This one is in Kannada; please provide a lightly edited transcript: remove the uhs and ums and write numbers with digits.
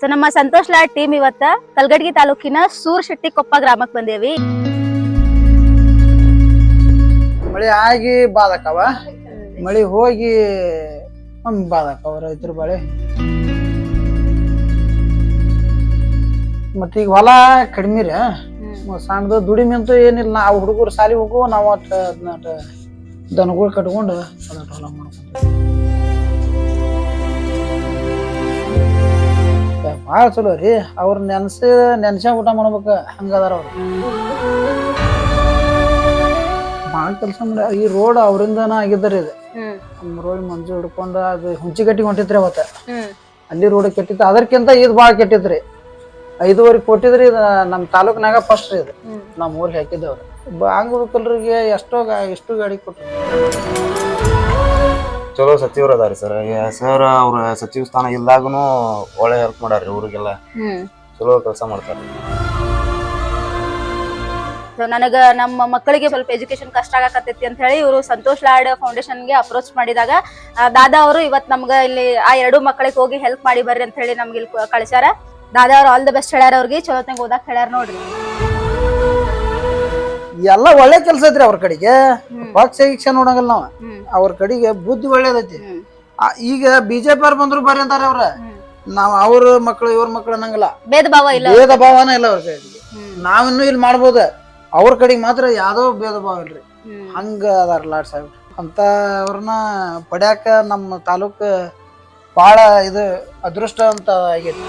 ಸೊ ನಮ್ಮ ಸಂತೋಷ್ ಲಾಡ್ ಟೀಮ್ ಇವತ್ತ ಕಲ್ಗಡ್ಗಿ ತಾಲೂಕಿನ ಸೂರ್ಶೆಟ್ಟಿಕೊಪ್ಪ ಗ್ರಾಮಕ್ಕೆ ಬಂದೇವಿ. ಮಳಿ ಆಗಿ ಬಾದಕವ ಮಳಿ ಹೋಗಿ ಬಾದಕವ ರೈತರ ಬಳೆ. ಮತ್ತೀಗ ಹೊಲ ಕಡಿಮೆ ರೀ, ಸಣ್ಣದು ದುಡಿಮೆ ಅಂತೂ ಏನಿಲ್ಲ. ನಾವು ಹುಡುಗರು ಸಾಲಿ ಹೋಗುವ, ನಾವು ದನಗಳು ಕಟ್ಕೊಂಡು ಹೊಲ ಮಾಡ್ಕೊಂತೀವಿ. ಭಾಳ ಚಲೋ ರೀ. ಅವ್ರ ನೆನ್ಸ ಊಟ ಮಾಡ್ಬೇಕ, ಹಂಗದಾರ ಅವ್ರು. ಭಾಳ ಕೆಲಸ ಮಾಡಿ ಈ ರೋಡ್ ಅವರಿಂದನ ಆಗಿದ್ದರಿ ಇದು. ರೋಡ್ ಮಂಜು ಹಿಡ್ಕೊಂಡು ಅದು ಹುಂಚಿಗಟ್ಟಿ ಹೊಂಟಿತ್ರಿ ಅವತ್ತ. ಅಲ್ಲಿ ರೋಡ್ ಕೆಟ್ಟಿತ್ತು, ಅದಕ್ಕಿಂತ ಇದು ಭಾಳ ಕೆಟ್ಟಿತ್ರಿ. 5.5 ಕೋಟಿದ್ರಿ. ನಮ್ಮ ತಾಲೂಕ್ನಾಗ ಫಸ್ಟ್ ರೀ ಇದು. ನಮ್ಮ ಊರಿಗೆ ಹಾಕಿದ್ದವ್ರು ಅಂಗವಿಕಲರಿಗೆ ಎಷ್ಟು ಗಾಡಿ ಕೊಟ್ರು. ಚಲೋ ಸಚಿವರು ಅದಾರಿ ಸರ್. ಸರ್ ಅವ್ರ ಸಚಿವ ಸ್ಥಾನ ಇಲ್ದಾಗನು ಒಳ್ಳೆ ಹೆಲ್ಪ್ ಮಾಡ್ಯಾರ್ರಿ ಊರಿಗೆಲ್ಲ. ಚಲೋ ಕೆಲಸ ಮಾಡ್ತಾರೆ. ನನಗ ನಮ್ಮ ಮಕ್ಕಳಿಗೆ ಸ್ವಲ್ಪ ಎಜುಕೇಶನ್ ಕಷ್ಟ ಆಗಕತ್ತೈತಿ ಅಂತ ಹೇಳಿ ಇವರು ಸಂತೋಷ್ ಲಾಡ್ ಫೌಂಡೇಶನ್ಗೆ ಅಪ್ರೋಚ್ ಮಾಡಿದಾಗ ದಾದಾ ಅವರು ಇವತ್ ನಮ್ಗ ಇಲ್ಲಿ ಆ 2 ಮಕ್ಕಳಿಗೆ ಹೋಗಿ ಹೆಲ್ಪ್ ಮಾಡಿ ಬರ್ರಿ ಅಂತ ಹೇಳಿ ನಮ್ಗೆ ಇಲ್ಲಿ ಕಳ್ಸ್ಯಾರ. ದಾದಾ ಅವ್ರು ಆಲ್ ದ ಬೆಸ್ಟ್ ಹೇಳ್ಯಾರ. ಅವ್ರಿಗೆ ಚಲೋತ್ನಾಗ ಓದಾಕ್ ಹೇಳ್ಯಾರ ನೋಡ್ರಿ. ಎಲ್ಲ ಒಳ್ಳೆ ಕೆಲ್ಸ ಐತ್ರಿ ಅವ್ರ ಕಡೆಗೆ. ಪಕ್ಷ ಗಿಕ್ಷ ನೋಡಂಗಲ್ಲ ನಾವ್. ಅವ್ರ ಕಡೆಗೆ ಬುದ್ಧಿ ಒಳ್ಳೇದೈತಿ. ಈಗ ಬಿಜೆಪಿ ಅವ್ರು ಬಂದ್ರು ಬರ್ರಿ ಅಂತಾರ ಅವ್ರ. ನಾವ್ ಅವ್ರ ಮಕ್ಳು ಇವ್ರ ಮಕ್ಳು ಅನ್ನಂಗಿಲ್ಲ, ಭೇದ ಭಾವನ ಇಲ್ಲ ಅವ್ರ ಕಡೆಗೆ. ನಾವಿನ್ನು ಇಲ್ಲಿ ಮಾಡ್ಬೋದ, ಅವ್ರ ಕಡೆಗೆ ಮಾತ್ರ ಯಾವ್ದೋ ಭೇದ ಭಾವ ಇಲ್ರಿ. ಹಂಗ ಅದಾರ ಲಾಡ್ ಸಾಹೇಬ್ ಅಂತ. ಅವ್ರನ್ನ ಪಡ್ಯಾಕ ನಮ್ಮ ತಾಲೂಕ್ ಬಾಳ ಇದು ಅದೃಷ್ಟ ಅಂತ ಆಗೈತಿ.